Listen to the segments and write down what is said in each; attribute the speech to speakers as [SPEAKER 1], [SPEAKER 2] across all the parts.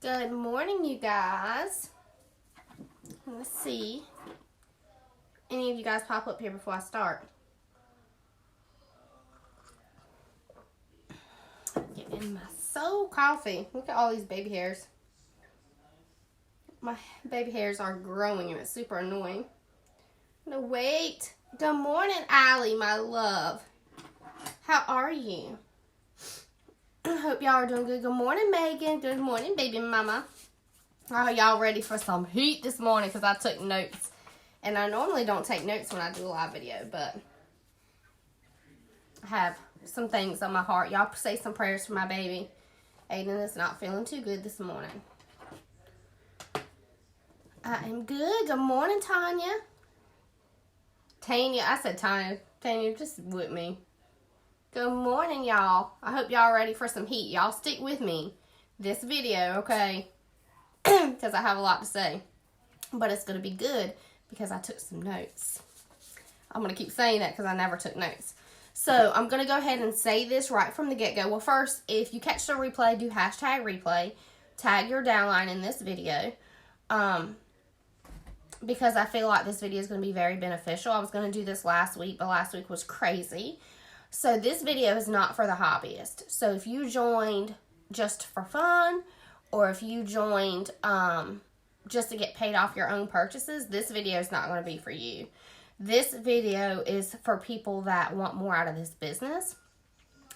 [SPEAKER 1] Good morning, you guys. Let's see. Any of you guys pop up here before I start? Getting my soul coffee. Look at all these baby hairs. My baby hairs are growing and it's super annoying. No, wait. Good morning, Allie, my love. How are you? I hope y'all are doing good. Good morning, Megan. Good morning, baby mama. Are y'all ready for some heat this morning? Because I took notes. And I normally don't take notes when I do a live video, but I have some things on my heart. Y'all say some prayers for my baby. Aiden is not feeling too good this morning. I am good. Good morning, Tanya. Tanya. I said Tanya. Tanya, just with me. Good morning, y'all. I hope y'all are ready for some heat. Y'all stick with me this video, okay? Because I have a lot to say. But it's going to be good because I took some notes. I'm going to keep saying that because I never took notes. So I'm going to go ahead and say this right from the get-go. Well, first, if you catch the replay, do hashtag replay. Tag your downline in this video. Because I feel like this video is going to be very beneficial. I was going to do this last week, but last week was crazy. So this video is not for the hobbyist. So if you joined just for fun, or if you joined just to get paid off your own purchases, this video is not going to be for you. This video is for people that want more out of this business,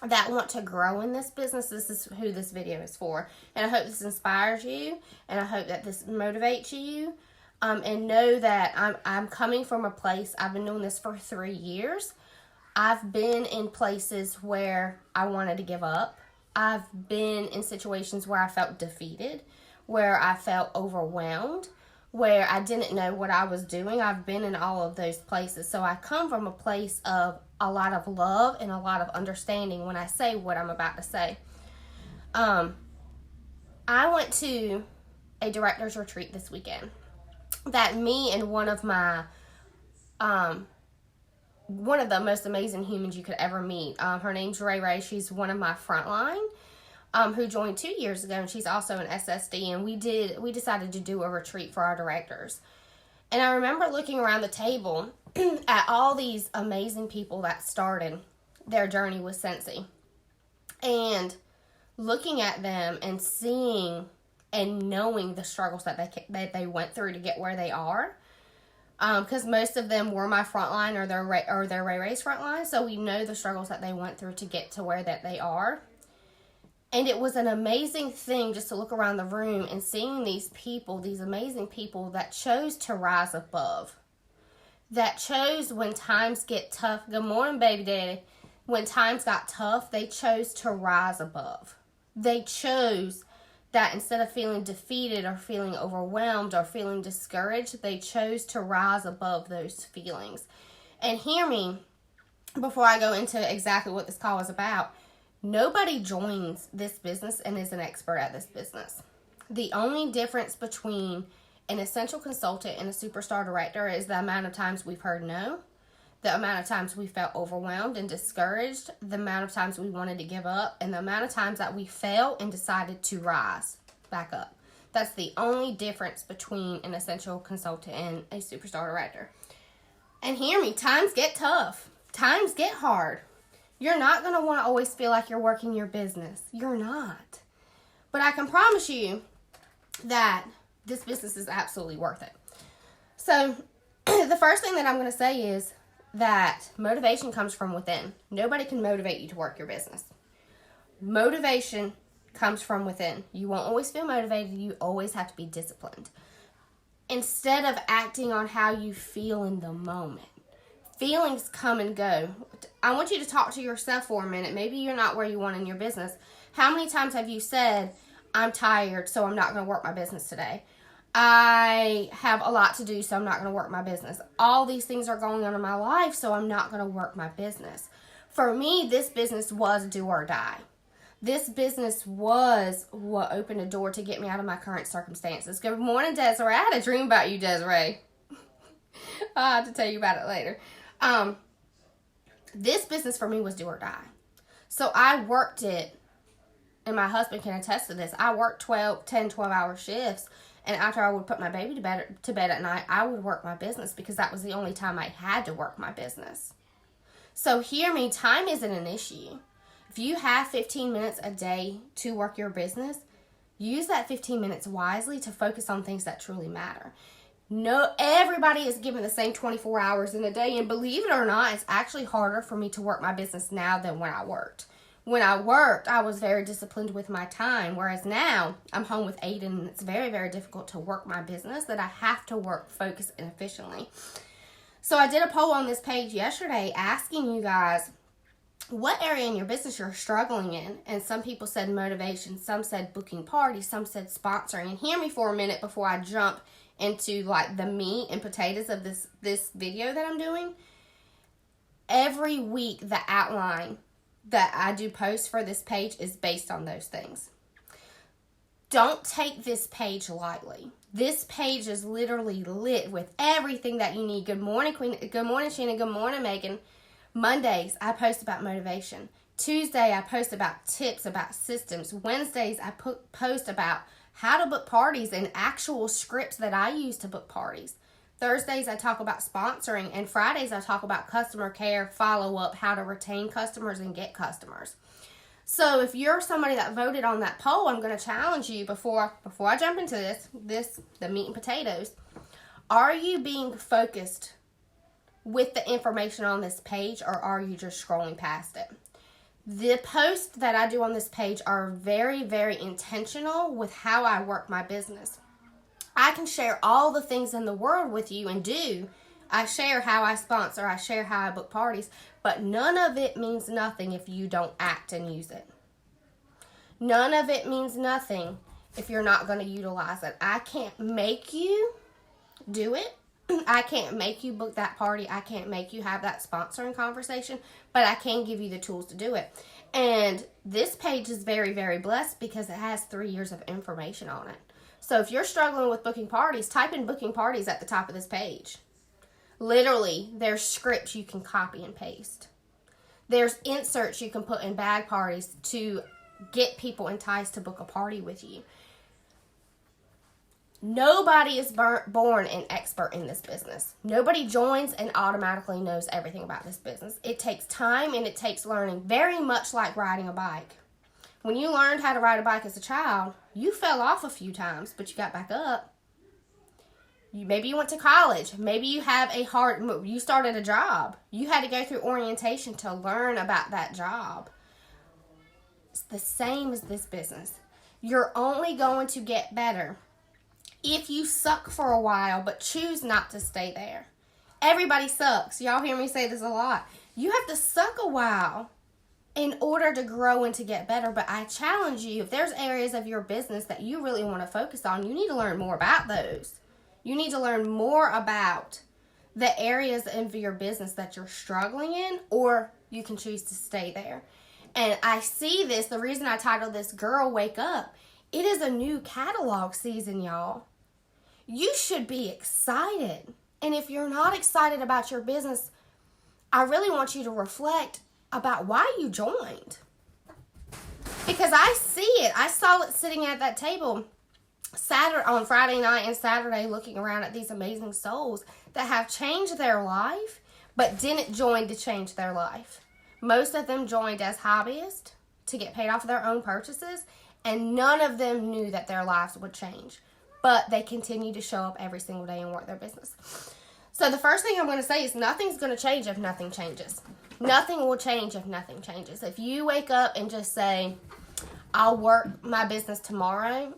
[SPEAKER 1] that want to grow in this business. This is who this video is for. And I hope this inspires you, and I hope that this motivates you. And know that I'm coming from a place, I've been doing this for 3 years. I've been in places where I wanted to give up. I've been in situations where I felt defeated, where I felt overwhelmed, where I didn't know what I was doing. I've been in all of those places. So I come from a place of a lot of love and a lot of understanding when I say what I'm about to say. I went to a director's retreat this weekend that me and one of the most amazing humans you could ever meet. Her name's Ray Ray. She's one of my frontline, who joined 2 years ago, and she's also an SSD. And we decided to do a retreat for our directors. And I remember looking around the table at all these amazing people that started their journey with Scentsy, and looking at them and seeing and knowing the struggles that they went through to get where they are. Because most of them were my frontline or their Ray Ray's frontline, so we know the struggles that they went through to get to where that they are. And it was an amazing thing just to look around the room and seeing these people, these amazing people that chose to rise above, that chose when times get tough. Good morning, baby daddy. When times got tough, they chose to rise above. They chose that instead of feeling defeated or feeling overwhelmed or feeling discouraged, they chose to rise above those feelings. And hear me before I go into exactly what this call is about. Nobody joins this business and is an expert at this business. The only difference between an essential consultant and a superstar director is the amount of times we've heard no, the amount of times we felt overwhelmed and discouraged, the amount of times we wanted to give up, and the amount of times that we fell and decided to rise back up. That's the only difference between an essential consultant and a superstar director. And hear me, times get tough. Times get hard. You're not going to want to always feel like you're working your business. You're not. But I can promise you that this business is absolutely worth it. So the first thing that I'm going to say is that motivation comes from within. Nobody can motivate you to work your business. Motivation comes from within. You won't always feel motivated. You always have to be disciplined. Instead of acting on how you feel in the moment. Feelings come and go. I want you to talk to yourself for a minute. Maybe you're not where you want in your business. How many times have you said, I'm tired, so I'm not going to work my business today? I have a lot to do, so I'm not going to work my business. All these things are going on in my life, so I'm not going to work my business. For me, this business was do or die. This business was what opened a door to get me out of my current circumstances. Good morning, Desiree. I had a dream about you, Desiree. I'll have to tell you about it later. This business for me was do or die. So I worked it and my husband can attest to this, I worked 12 hour shifts. And after I would put my baby to bed at night, I would work my business because that was the only time I had to work my business. So hear me, time isn't an issue. If you have 15 minutes a day to work your business, use that 15 minutes wisely to focus on things that truly matter. No, everybody is given the same 24 hours in a day, and believe it or not, it's actually harder for me to work my business now than when I worked. When I worked, I was very disciplined with my time, whereas now I'm home with Aiden, and it's very, very difficult to work my business that I have to work focused and efficiently. So I did a poll on this page yesterday asking you guys what area in your business you're struggling in. And some people said motivation, some said booking parties, some said sponsoring. And hear me for a minute before I jump into like the meat and potatoes of this video that I'm doing. Every week the outline that I do post for this page is based on those things. Don't take this page lightly. This page is literally lit with everything that you need. Good morning, Queen. Good morning, Sheena. Good morning, Megan. Mondays, I post about motivation. Tuesday, I post about tips, about systems. Wednesdays, I post about how to book parties and actual scripts that I use to book parties. Thursdays, I talk about sponsoring. And Fridays, I talk about customer care, follow-up, how to retain customers and get customers. So if you're somebody that voted on that poll, I'm going to challenge you before I jump into the meat and potatoes. Are you being focused with the information on this page, or are you just scrolling past it? The posts that I do on this page are very, very intentional with how I work my business. I can share all the things in the world with you and do. I share how I sponsor, I share how I book parties, but none of it means nothing if you don't act and use it. None of it means nothing if you're not going to utilize it. I can't make you do it. I can't make you book that party. I can't make you have that sponsoring conversation, but I can give you the tools to do it. And this page is very, very blessed because it has 3 years of information on it. So if you're struggling with booking parties, type in booking parties at the top of this page. Literally, there's scripts you can copy and paste. There's inserts you can put in bag parties to get people enticed to book a party with you. Nobody is born an expert in this business. Nobody joins and automatically knows everything about this business. It takes time and it takes learning, very much like riding a bike. When you learned how to ride a bike as a child, you fell off a few times, but you got back up. Maybe you went to college. Maybe you have you started a job. You had to go through orientation to learn about that job. It's the same as this business. You're only going to get better if you suck for a while, but choose not to stay there. Everybody sucks. Y'all hear me say this a lot. You have to suck a while in order to grow and to get better. But I challenge you, if there's areas of your business that you really want to focus on, you need to learn more about those. You need to learn more about the areas of your business that you're struggling in, or you can choose to stay there. And I see this, the reason I titled this Girl Wake Up, it is a new catalog season, y'all. You should be excited. And if you're not excited about your business, I really want you to reflect about why you joined. Because I see it. I saw it sitting at that table on Friday night and Saturday, looking around at these amazing souls that have changed their life, but didn't join to change their life. Most of them joined as hobbyists to get paid off of their own purchases, and none of them knew that their lives would change. But they continue to show up every single day and work their business. So the first thing I'm going to say is nothing's going to change if nothing changes. Nothing will change if nothing changes. If you wake up and just say, I'll work my business tomorrow,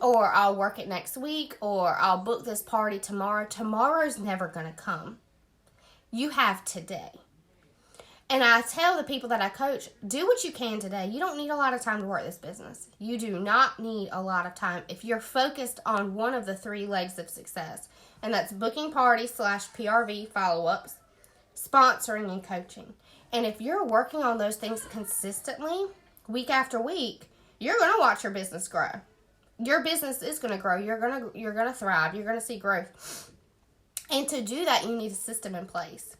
[SPEAKER 1] or I'll work it next week, or I'll book this party tomorrow, tomorrow's never going to come. You have today. And I tell the people that I coach, do what you can today. You don't need a lot of time to work this business. You do not need a lot of time if you're focused on one of the 3 legs of success. And that's booking parties / PRV follow-ups, sponsoring, and coaching. And if you're working on those things consistently, week after week, you're going to watch your business grow. Your business is going to grow. You're going to thrive. You're going to see growth. And to do that, you need a system in place.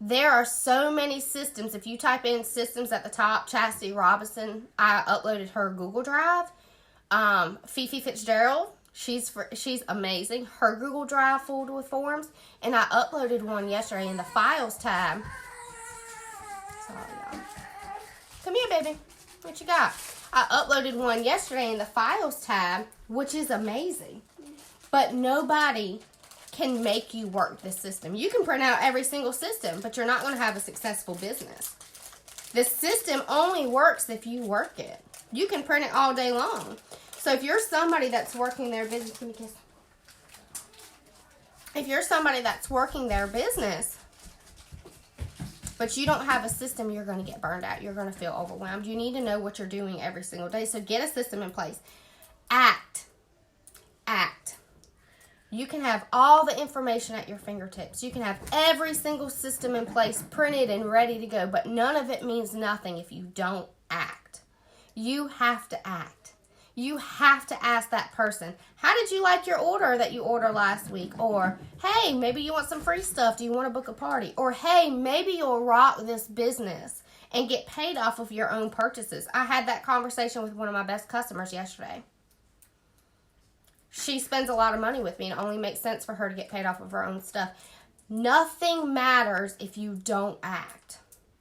[SPEAKER 1] There are so many systems. If you type in systems at the top, Chastity Robinson, I uploaded her Google Drive. Fifi Fitzgerald, she's amazing. Her Google Drive full with forms. And I uploaded one yesterday in the Files tab. Sorry, y'all. Come here, baby. What you got? I uploaded one yesterday in the Files tab, which is amazing. But nobody can make you work this system. You can print out every single system, but you're not going to have a successful business. The system only works if you work it. You can print it all day long. So if you're somebody that's working their business, give me a kiss. If you're somebody that's working their business, but you don't have a system, you're going to get burned out. You're going to feel overwhelmed. You need to know what you're doing every single day. So get a system in place. Act. You can have all the information at your fingertips. You can have every single system in place, printed and ready to go, but none of it means nothing if you don't act. You have to act. You have to ask that person, how did you like your order that you ordered last week? Or, hey, maybe you want some free stuff. Do you want to book a party? Or, hey, maybe you'll rock this business and get paid off of your own purchases. I had that conversation with one of my best customers yesterday. She spends a lot of money with me, and it only makes sense for her to get paid off of her own stuff. Nothing matters if you don't act.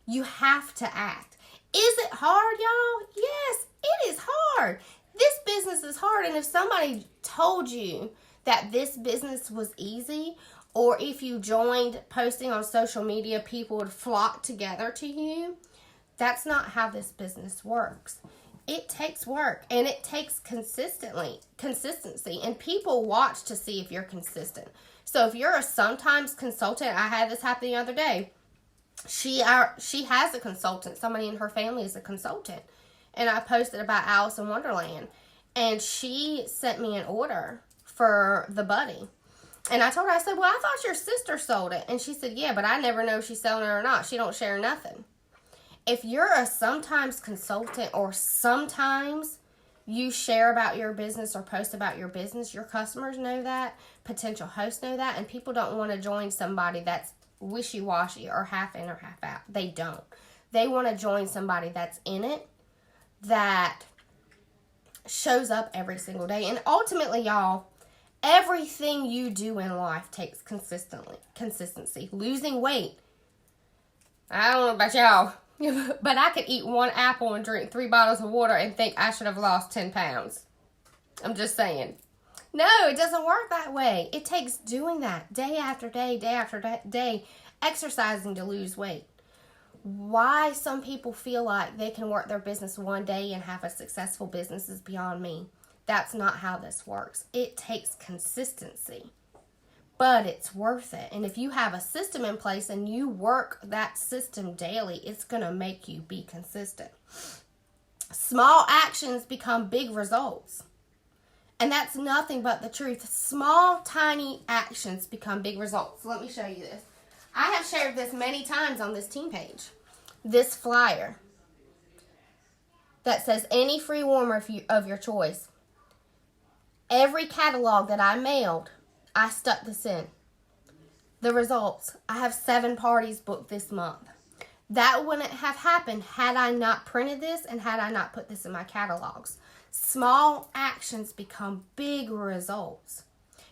[SPEAKER 1] You have to act. Is it hard, y'all? Yes, it is hard. This business is hard, and if somebody told you that this business was easy, or if you joined posting on social media, people would flock together to you, that's not how this business works. It takes work, and it takes consistency, and people watch to see if you're consistent. So if you're a sometimes consultant, I had this happen the other day. She has a consultant. Somebody in her family is a consultant, and I posted about Alice in Wonderland, and she sent me an order for the buddy. And I told her, I said, well, I thought your sister sold it. And she said, yeah, but I never know if she's selling it or not. She don't share nothing. If you're a sometimes consultant, or sometimes you share about your business or post about your business, your customers know that, potential hosts know that, and people don't want to join somebody that's wishy-washy or half in or half out. They don't. They want to join somebody that's in it, that shows up every single day. And ultimately, y'all, everything you do in life takes consistency. Losing weight. I don't know about y'all, but I could eat one apple and drink 3 bottles of water and think I should have lost 10 pounds. I'm just saying. No, it doesn't work that way. It takes doing that day after day, day after day, exercising to lose weight. Why some people feel like they can work their business one day and have a successful business is beyond me. That's not how this works. It takes consistency. But it's worth it. And if you have a system in place and you work that system daily, it's going to make you be consistent. Small actions become big results. And that's nothing but the truth. Small, tiny actions become big results. Let me show you this. I have shared this many times on this team page. This flyer that says any free warmer of your choice. Every catalog that I mailed, I stuck this in. The results, I have 7 parties booked this month. That wouldn't have happened had I not printed this and had I not put this in my catalogs. Small actions become big results.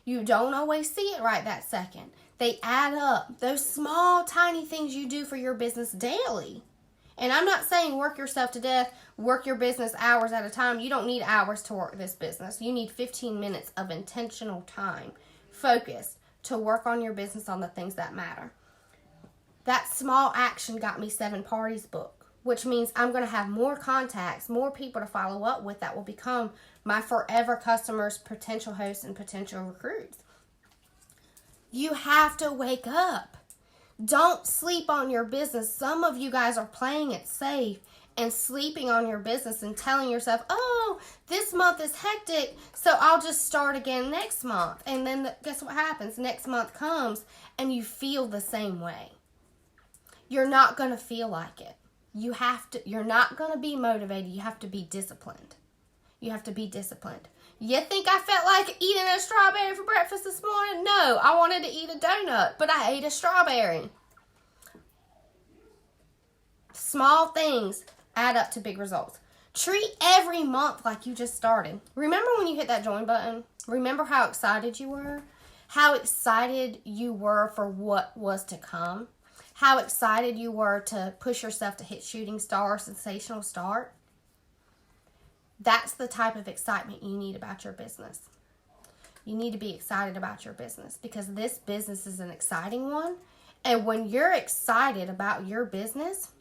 [SPEAKER 1] You don't always see it right that second. They add up. Those small, tiny things you do for your business daily. And I'm not saying work yourself to death, work your business hours at a time. You don't need hours to work this business. You need 15 minutes of intentional time, focus, to work on your business on the things that matter. That small action got me 7 parties booked, which means I'm going to have more contacts, more people to follow up with that will become my forever customers, potential hosts, and potential recruits. You have to wake up. Don't sleep on your business. Some of you guys are playing it safe and sleeping on your business and telling yourself, oh, this month is hectic, so I'll just start again next month. And then guess what happens? Next month comes and you feel the same way. You're not going to feel like it. You're not going to be motivated. You have to be disciplined. You have to be disciplined. You think I felt like eating a strawberry for breakfast this morning? No, I wanted to eat a donut, but I ate a strawberry. Small things add up to big results. Treat every month like you just started. Remember when you hit that join button? Remember how excited you were? How excited you were for what was to come? How excited you were to push yourself to hit shooting star, sensational start? That's the type of excitement you need about your business. You need to be excited about your business because this business is an exciting one. And when you're excited about your business,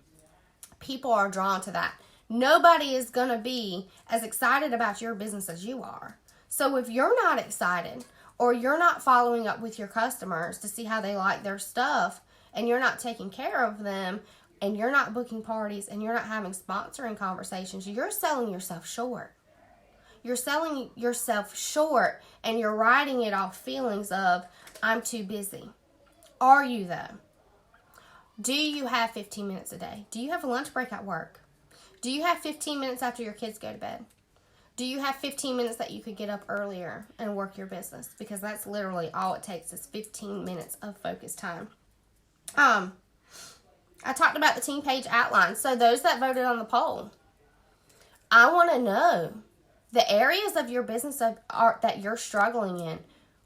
[SPEAKER 1] people are drawn to that. Nobody is going to be as excited about your business as you are. So if you're not excited or you're not following up with your customers to see how they like their stuff and you're not taking care of them and you're not booking parties and you're not having sponsoring conversations, you're selling yourself short. You're selling yourself short and you're writing it off feelings of, I'm too busy. Are you though? Do you have 15 minutes a day? Do you have a lunch break at work? Do you have 15 minutes after your kids go to bed? Do you have 15 minutes that you could get up earlier and work your business? Because that's literally all it takes is 15 minutes of focus time. I talked about the team page outline. So those that voted on the poll, I want to know the areas of your business that you're struggling in.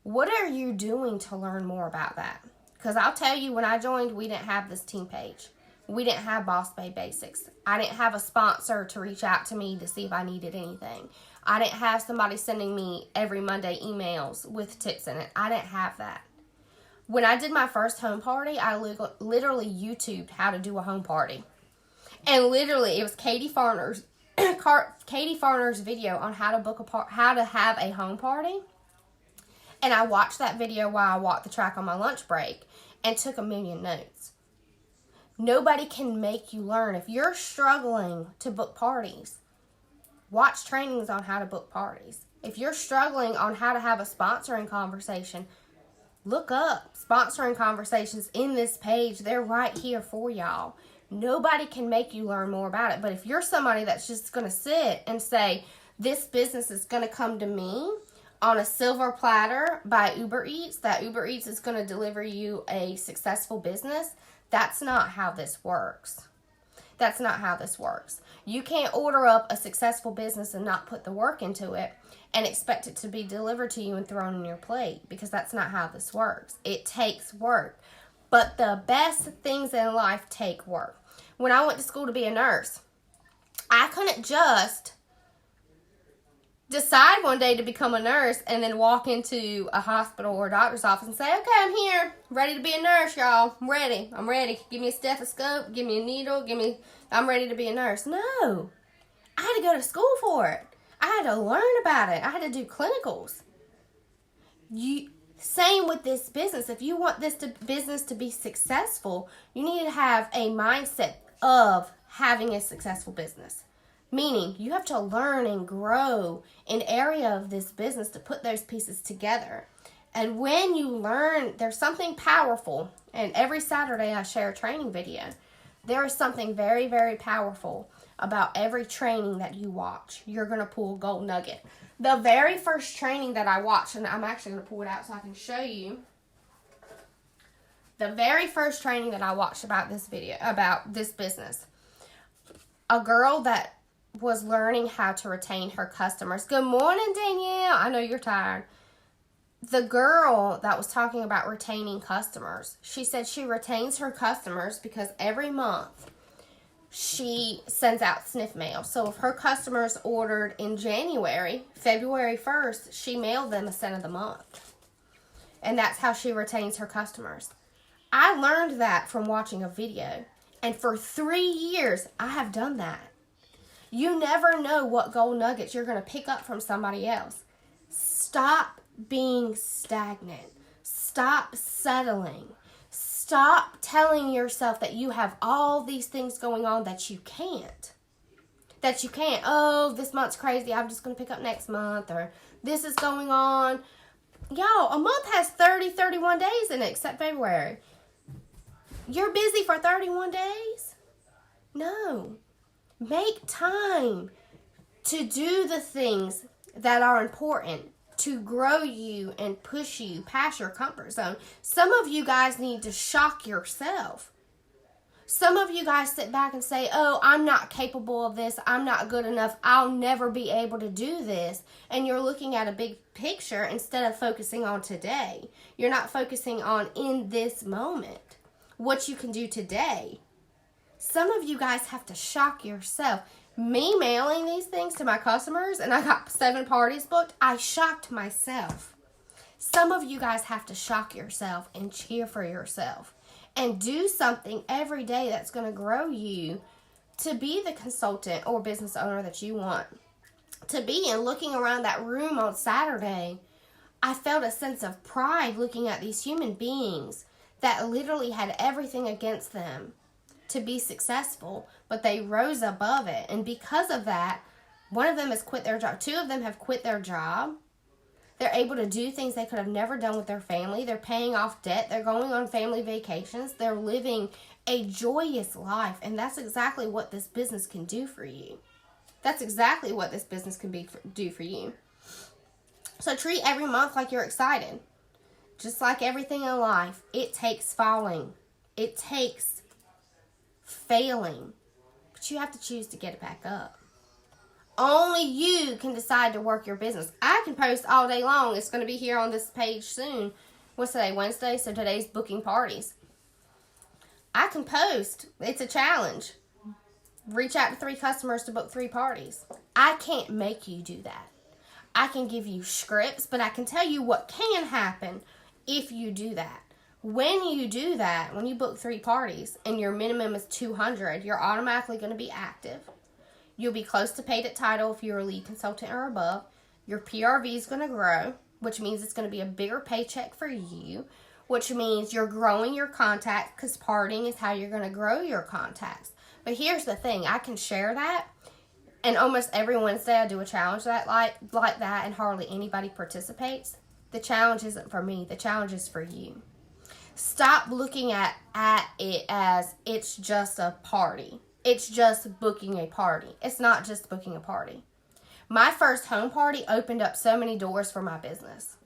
[SPEAKER 1] What are you doing to learn more about that? Because I'll tell you, when I joined, we didn't have this team page. We didn't have Boss Babe Basics. I didn't have a sponsor to reach out to me to see if I needed anything. I didn't have somebody sending me every Monday emails with tips in it. I didn't have that. When I did my first home party, I literally YouTubed how to do a home party. And literally, it was Katie Farner's video on how to have a home party. And I watched that video while I walked the track on my lunch break and took a million notes. Nobody can make you learn. If you're struggling to book parties, watch trainings on how to book parties. If you're struggling on how to have a sponsoring conversation, look up sponsoring conversations in this page. They're right here for y'all. Nobody can make you learn more about it. But if you're somebody that's just going to sit and say, this business is going to come to me on a silver platter by Uber Eats, that Uber Eats is going to deliver you a successful business, that's not how this works. That's not how this works. You can't order up a successful business and not put the work into it and expect it to be delivered to you and thrown on your plate, because that's not how this works. It takes work. But the best things in life take work. When I went to school to be a nurse, I couldn't just decide one day to become a nurse and then walk into a hospital or a doctor's office and say, okay, I'm here, ready to be a nurse, y'all. I'm ready. Give me a stethoscope, give me a needle, I'm ready to be a nurse. No. I had to go to school for it. I had to learn about it. I had to do clinicals. Same with this business. If you want this business to be successful, you need to have a mindset of having a successful business. Meaning, you have to learn and grow an area of this business to put those pieces together. And when you learn, there's something powerful. And every Saturday I share a training video. There is something very, very powerful about every training that you watch. You're going to pull a gold nugget. The very first training that I watched, and I'm actually going to pull it out so I can show you. The very first training that I watched about this business. A girl that was learning how to retain her customers. Good morning, Danielle. I know you're tired. The girl that was talking about retaining customers, she said she retains her customers because every month she sends out sniff mail. So if her customers ordered in January, February 1st, she mailed them a cent of the month. And that's how she retains her customers. I learned that from watching a video. And for 3 years, I have done that. You never know what gold nuggets you're going to pick up from somebody else. Stop being stagnant. Stop settling. Stop telling yourself that you have all these things going on that you can't. Oh, this month's crazy. I'm just going to pick up next month. Or this is going on. Y'all, a month has 31 days in it except February. You're busy for 31 days? No. Make time to do the things that are important to grow you and push you past your comfort zone. Some of you guys need to shock yourself. Some of you guys sit back and say, oh, I'm not capable of this. I'm not good enough. I'll never be able to do this. And you're looking at a big picture instead of focusing on today. You're not focusing on in this moment, what you can do today. Some of you guys have to shock yourself. Me mailing these things to my customers and I got 7 parties booked, I shocked myself. Some of you guys have to shock yourself and cheer for yourself and do something every day that's going to grow you to be the consultant or business owner that you want to be. And looking around that room on Saturday, I felt a sense of pride looking at these human beings that literally had everything against them to be successful, but they rose above it. And because of that, one of them has quit their job. 2 of them have quit their job. They're able to do things they could have never done with their family. They're paying off debt. They're going on family vacations. They're living a joyous life. And that's exactly what this business can do for you. That's exactly what this business can do for you. So treat every month like you're excited. Just like everything in life, it takes falling. It takes failing, but you have to choose to get it back up. Only you can decide to work your business. I can post all day long. It's going to be here on this page soon. What's today? Wednesday? So today's booking parties. I can post. It's a challenge. Reach out to 3 customers to book 3 parties. I can't make you do that. I can give you scripts, but I can tell you what can happen if you do that. When you do that, when you book 3 parties and your minimum is 200, you're automatically going to be active. You'll be close to paid at title if you're a lead consultant or above. Your PRV is going to grow, which means it's going to be a bigger paycheck for you, which means you're growing your contacts because partying is how you're going to grow your contacts. But here's the thing. I can share that, and almost every Wednesday I do a challenge that like that, and hardly anybody participates. The challenge isn't for me. The challenge is for you. Stop looking at it as it's just a party. It's just booking a party. It's not just booking a party. My first home party opened up so many doors for my business.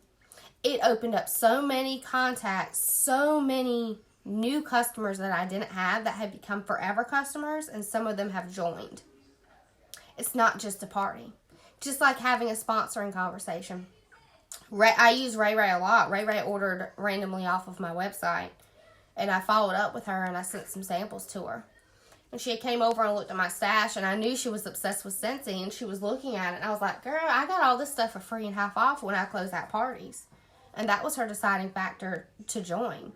[SPEAKER 1] It opened up so many contacts, so many new customers that I didn't have that have become forever customers, and some of them have joined. It's not just a party. Just like having a sponsoring conversation. I use Ray Ray a lot. Ray Ray ordered randomly off of my website, and I followed up with her and I sent some samples to her. And she came over and looked at my stash, and I knew she was obsessed with Scentsy, and she was looking at it, and I was like, girl, I got all this stuff for free and half off when I close out parties. And that was her deciding factor to join.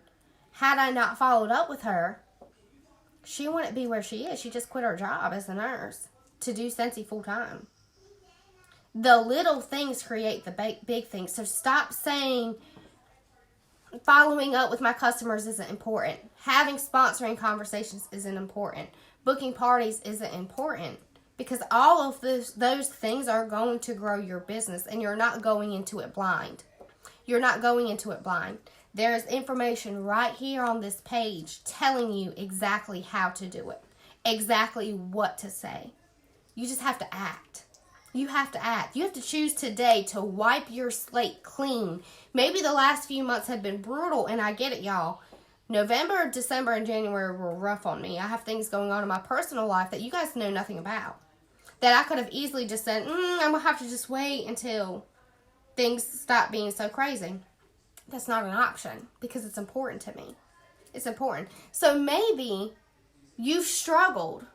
[SPEAKER 1] Had I not followed up with her, she wouldn't be where she is. She just quit her job as a nurse to do Scentsy full time. The little things create the big things. So stop saying following up with my customers isn't important. Having sponsoring conversations isn't important. Booking parties isn't important. Because all of those things are going to grow your business, and you're not going into it blind. You're not going into it blind. There is information right here on this page telling you exactly how to do it. Exactly what to say. You just have to act. You have to act. You have to choose today to wipe your slate clean. Maybe the last few months have been brutal, and I get it, y'all. November, December, and January were rough on me. I have things going on in my personal life that you guys know nothing about. That I could have easily just said, I'm going to have to just wait until things stop being so crazy. That's not an option because it's important to me. It's important. So maybe you've struggled,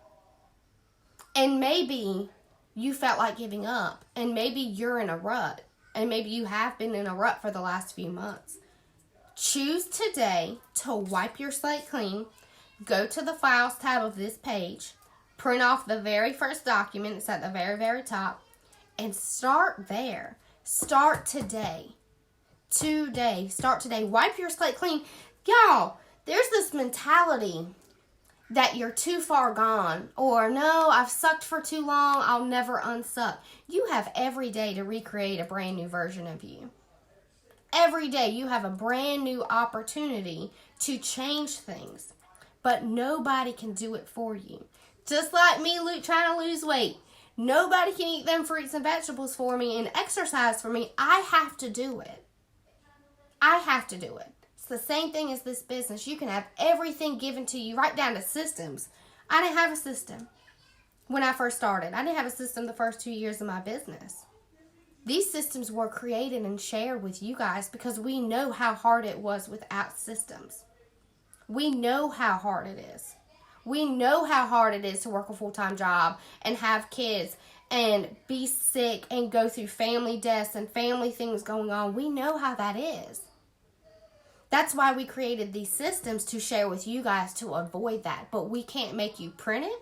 [SPEAKER 1] and maybe you felt like giving up, and maybe you're in a rut, and maybe you have been in a rut for the last few months. Choose today to wipe your slate clean. Go to the Files tab of this page. Print off the very first document. It's at the very, very top. And start there. Start today. Start today. Wipe your slate clean. Y'all, there's this mentality that you're too far gone, or no, I've sucked for too long, I'll never unsuck. You have every day to recreate a brand new version of you. Every day you have a brand new opportunity to change things, but nobody can do it for you. Just like me trying to lose weight. Nobody can eat them fruits and vegetables for me and exercise for me. I have to do it. I have to do it. the same thing as this business. You can have everything given to you, right down to systems. I didn't have a system when I first started. I didn't have a system the first 2 years of my business. These systems were created and shared with you guys because we know how hard it was without systems. We know how hard it is. We know how hard it is to work a full-time job and have kids and be sick and go through family deaths and family things going on. We know how that is. That's why we created these systems to share with you guys to avoid that. But we can't make you print it.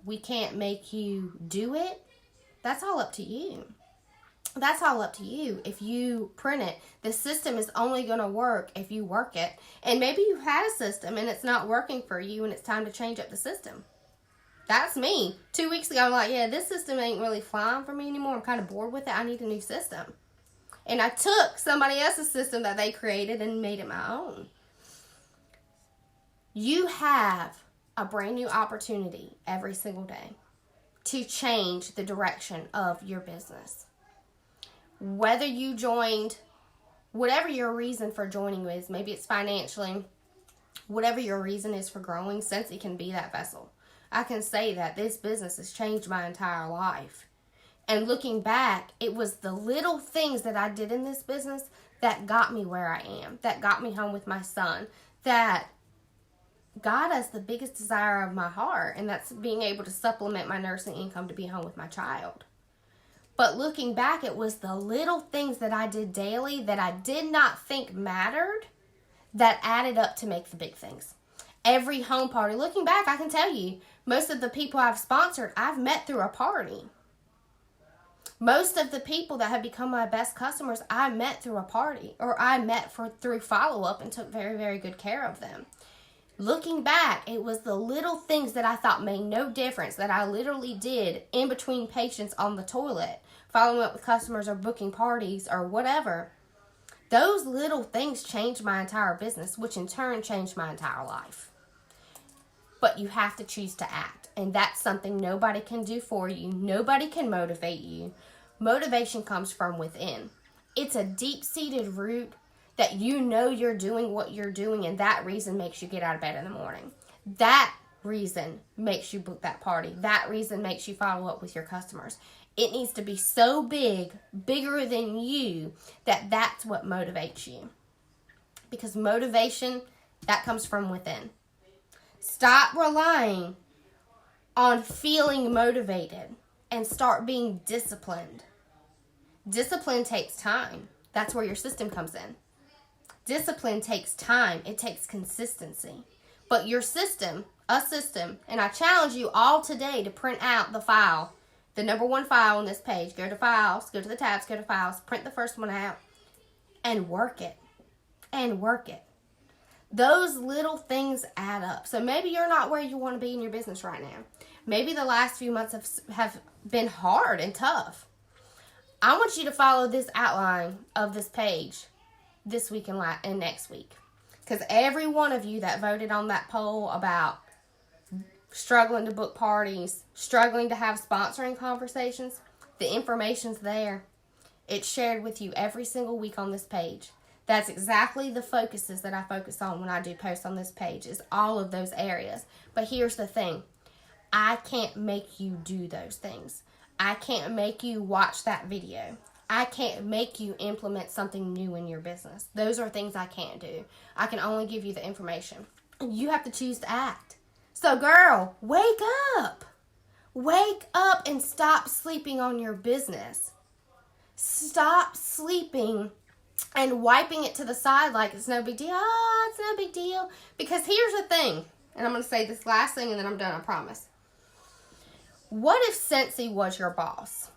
[SPEAKER 1] We can't make you do it. That's all up to you. That's all up to you. If you print it, the system is only going to work if you work it. And maybe you had a system and it's not working for you and it's time to change up the system. That's me. 2 weeks ago, I'm like, yeah, this system ain't really flying for me anymore. I'm kind of bored with it. I need a new system. And I took somebody else's system that they created and made it my own. You have a brand new opportunity every single day to change the direction of your business. Whether you joined, whatever your reason for joining is, maybe it's financially, whatever your reason is for growing, Scentsy can be that vessel. I can say that this business has changed my entire life. And looking back, it was the little things that I did in this business that got me where I am, that got me home with my son, that got us the biggest desire of my heart, and that's being able to supplement my nursing income to be home with my child. But looking back, it was the little things that I did daily that I did not think mattered that added up to make the big things. Every home party, looking back, I can tell you, most of the people I've sponsored, I've met through a party. Most of the people that have become my best customers, I met through a party, or I met through follow-up and took very, very good care of them. Looking back, it was the little things that I thought made no difference that I literally did in between patients on the toilet, following up with customers or booking parties or whatever. Those little things changed my entire business, which in turn changed my entire life. But you have to choose to act, and that's something nobody can do for you. Nobody can motivate you. Motivation comes from within. It's a deep-seated root that you know you're doing what you're doing, and that reason makes you get out of bed in the morning. That reason makes you book that party. That reason makes you follow up with your customers. It needs to be so big, bigger than you, that that's what motivates you. Because motivation, that comes from within. Stop relying on feeling motivated and start being disciplined. Discipline takes time. That's where your system comes in. Discipline takes time. It takes consistency. But your system, and I challenge you all today to print out the file, the number one file on this page. Go to files, go to the tabs, go to files, print the first one out, and work it. And work it. Those little things add up. So maybe you're not where you want to be in your business right now. Maybe the last few months have been hard and tough. I want you to follow this outline of this page this week and next week. Because every one of you that voted on that poll about struggling to book parties, struggling to have sponsoring conversations, the information's there. It's shared with you every single week on this page. That's exactly the focuses that I focus on when I do posts on this page, is all of those areas. But here's the thing. I can't make you do those things. I can't make you watch that video. I can't make you implement something new in your business. Those are things I can't do. I can only give you the information. You have to choose to act. So girl, wake up. Wake up and stop sleeping on your business. Stop sleeping and wiping it to the side like it's no big deal. Oh, it's no big deal. Because here's the thing, and I'm going to say this last thing and then I'm done, I promise. What if Scentsy was your boss?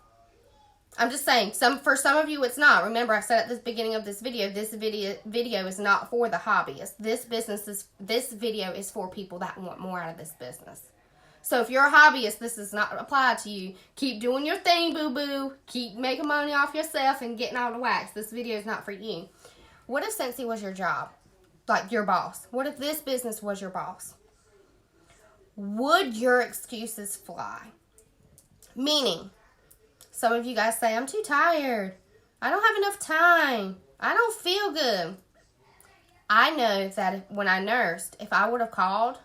[SPEAKER 1] I'm just saying, for some of you it's not. Remember, I said at the beginning of this video is not for the hobbyists. This video is for people that want more out of this business. So if you're a hobbyist, this does not apply to you. Keep doing your thing, boo-boo. Keep making money off yourself and getting all the wax. This video is not for you. What if Scentsy was your job? Like your boss? What if this business was your boss? Would your excuses fly? Meaning, some of you guys say, I'm too tired. I don't have enough time. I don't feel good. I know that when I nursed, if I would have called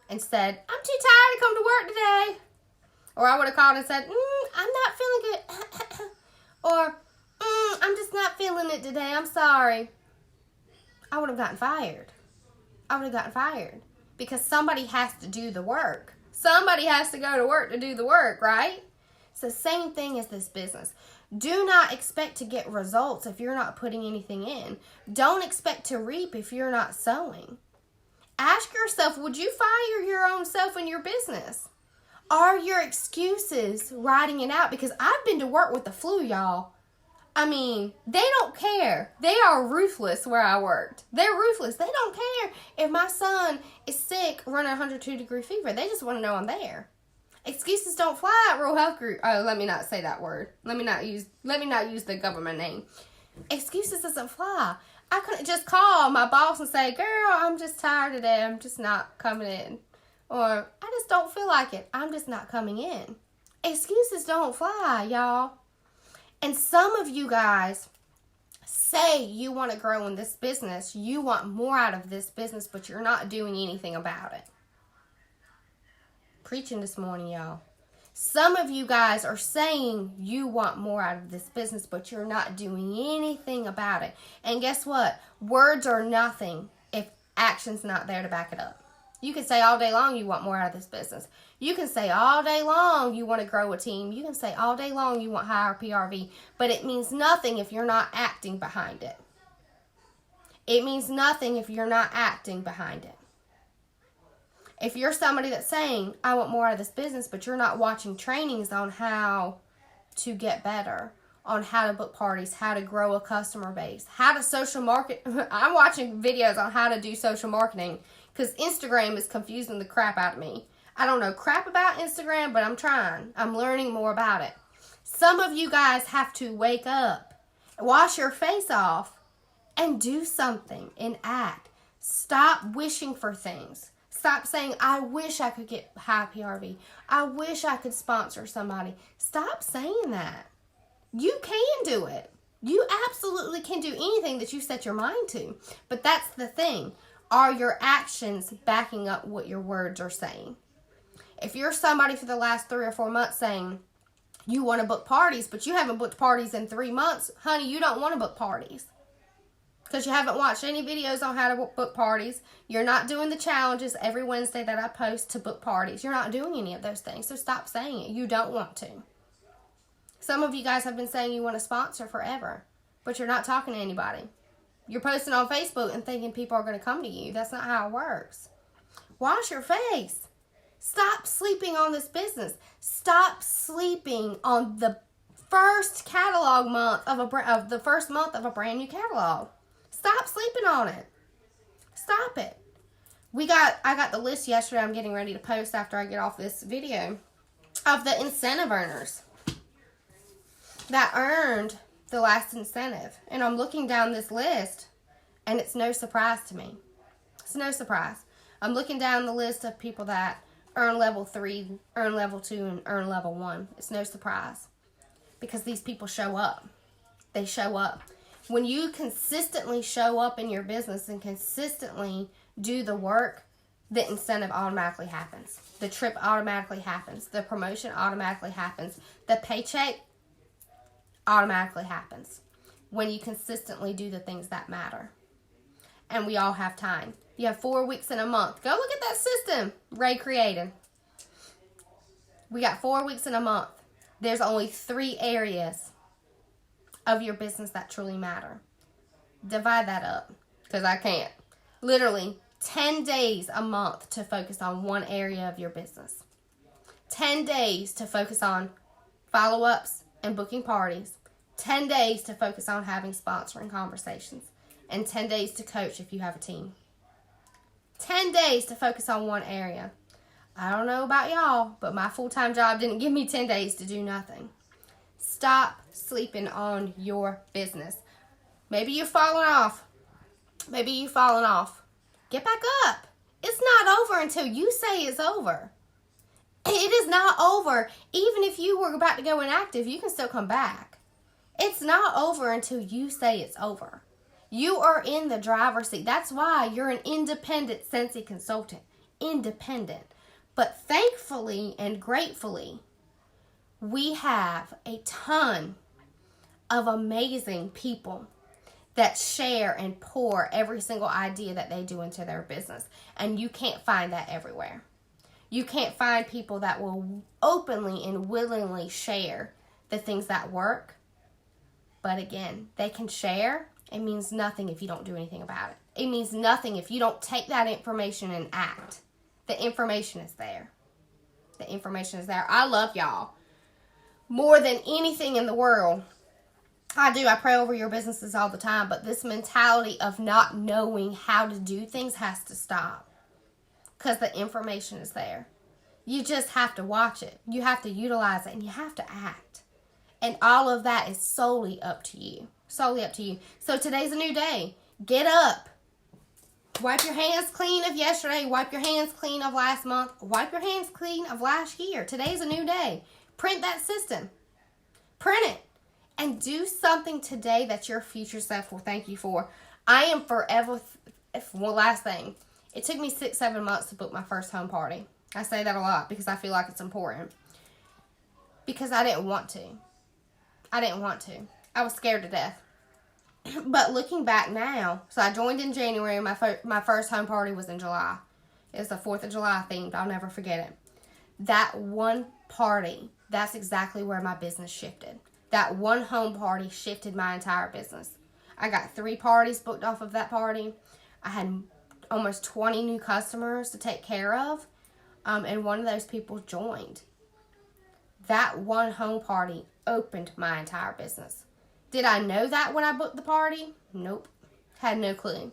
[SPEAKER 1] and said, I'm too tired to come to work today, or I would have called and said, I'm not feeling good, or I'm just not feeling it today, I'm sorry, I would have gotten fired. I would have gotten fired because somebody has to do the work. Somebody has to go to work to do the work, right? It's the same thing as this business. Do not expect to get results if you're not putting anything in. Don't expect to reap if you're not sowing. Ask yourself, would you fire your own self in your business? Are your excuses riding it out? Because I've been to work with the flu, y'all. I mean, they don't care. They are ruthless where I worked. They're ruthless. They don't care if my son is sick, running 102-degree fever. They just want to know I'm there. Excuses don't fly at Rural Health Group. Oh, let me not say that word. Let me not use the government name. Excuses doesn't fly. I couldn't just call my boss and say, girl, I'm just tired today. I'm just not coming in. Or, I just don't feel like it. I'm just not coming in. Excuses don't fly, y'all. And some of you guys say you want to grow in this business. You want more out of this business, but you're not doing anything about it. Preaching this morning, y'all. Some of you guys are saying you want more out of this business, but you're not doing anything about it. And guess what? Words are nothing if action's not there to back it up. You can say all day long you want more out of this business. You can say all day long you want to grow a team. You can say all day long you want higher PRV, but it means nothing if you're not acting behind it. It means nothing if you're not acting behind it. If you're somebody that's saying, I want more out of this business, but you're not watching trainings on how to get better, on how to book parties, how to grow a customer base, how to social market. I'm watching videos on how to do social marketing because Instagram is confusing the crap out of me. I don't know crap about Instagram, but I'm trying. I'm learning more about it. Some of you guys have to wake up, wash your face off, and do something and act. Stop wishing for things. Stop saying, I wish I could get high PRV. I wish I could sponsor somebody. Stop saying that. You can do it. You absolutely can do anything that you set your mind to. But that's the thing. Are your actions backing up what your words are saying? If you're somebody for the last 3 or 4 months saying you want to book parties, but you haven't booked parties in 3 months, honey, you don't want to book parties. Because you haven't watched any videos on how to book parties. You're not doing the challenges every Wednesday that I post to book parties. You're not doing any of those things. So stop saying it. You don't want to. Some of you guys have been saying you want to sponsor forever. But you're not talking to anybody. You're posting on Facebook and thinking people are going to come to you. That's not how it works. Wash your face. Stop sleeping on this business. Stop sleeping on the first catalog month of the first month of a brand new catalog. Stop sleeping on it. Stop it. I got the list yesterday. I'm getting ready to post after I get off this video of the incentive earners that earned the last incentive. And I'm looking down this list and it's no surprise to me. It's no surprise. I'm looking down the list of people that earn level 3, earn level 2, and earn level 1. It's no surprise because these people show up. They show up. When you consistently show up in your business and consistently do the work, the incentive automatically happens. The trip automatically happens. The promotion automatically happens. The paycheck automatically happens when you consistently do the things that matter. And we all have time. You have 4 weeks in a month. Go look at that system Ray created. We got 4 weeks in a month. There's only 3 areas of your business that truly matter. Divide that up, because I can't. Literally 10 days a month to focus on one area of your business. 10 days to focus on follow-ups and booking parties. 10 days to focus on having sponsoring conversations. And 10 days to coach if you have a team. 10 days to focus on one area. I don't know about y'all, but my full-time job didn't give me 10 days to do nothing. Stop sleeping on your business. Maybe you've fallen off. Maybe you've fallen off. Get back up. It's not over until you say it's over. It is not over. Even if you were about to go inactive, you can still come back. It's not over until you say it's over. You are in the driver's seat. That's why you're an independent Scentsy consultant. Independent. But thankfully and gratefully, we have a ton of amazing people that share and pour every single idea that they do into their business. And you can't find that everywhere. You can't find people that will openly and willingly share the things that work. But again, they can share. It means nothing if you don't do anything about it. It means nothing if you don't take that information and act. The information is there. The information is there. I love y'all more than anything in the world. I do. I pray over your businesses all the time, but this mentality of not knowing how to do things has to stop because the information is there. You just have to watch it. You have to utilize it, and you have to act. And all of that is solely up to you. Solely up to you. So today's a new day. Get up. Wipe your hands clean of yesterday. Wipe your hands clean of last month. Wipe your hands clean of last year. Today's a new day. Print that system. Print it. And do something today that your future self will thank you for. I am forever, one last thing. It took me 6-7 months to book my first home party. I say that a lot because I feel like it's important. Because I didn't want to. I didn't want to. I was scared to death. But looking back now, so I joined in January. My first home party was in July. It was the 4th of July themed. I'll never forget it. That one party, that's exactly where my business shifted. That one home party shifted my entire business. I got 3 parties booked off of that party. I had almost 20 new customers to take care of. And one of those people joined. That one home party opened my entire business. Did I know that when I booked the party? Nope. Had no clue.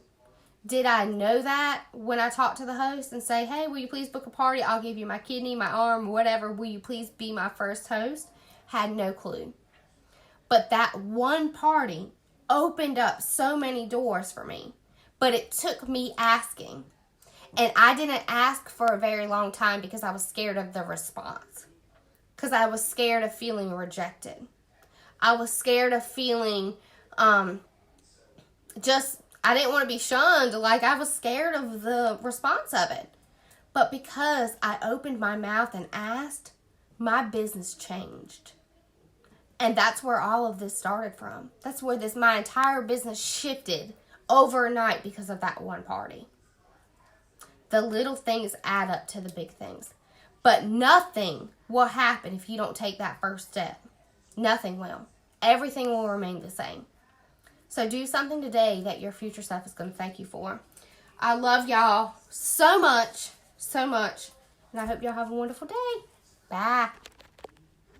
[SPEAKER 1] Did I know that when I talked to the host and say, hey, will you please book a party? I'll give you my kidney, my arm, whatever. Will you please be my first host? Had no clue. But that one party opened up so many doors for me. But it took me asking. And I didn't ask for a very long time because I was scared of the response. Because I was scared of feeling rejected. I was scared of feeling I didn't want to be shunned. Like, I was scared of the response of it. But because I opened my mouth and asked, my business changed. And that's where all of this started from. That's where my entire business shifted overnight because of that one party. The little things add up to the big things. But nothing will happen if you don't take that first step. Nothing will. Everything will remain the same. So do something today that your future self is going to thank you for. I love y'all so much, so much. And I hope y'all have a wonderful day. Bye.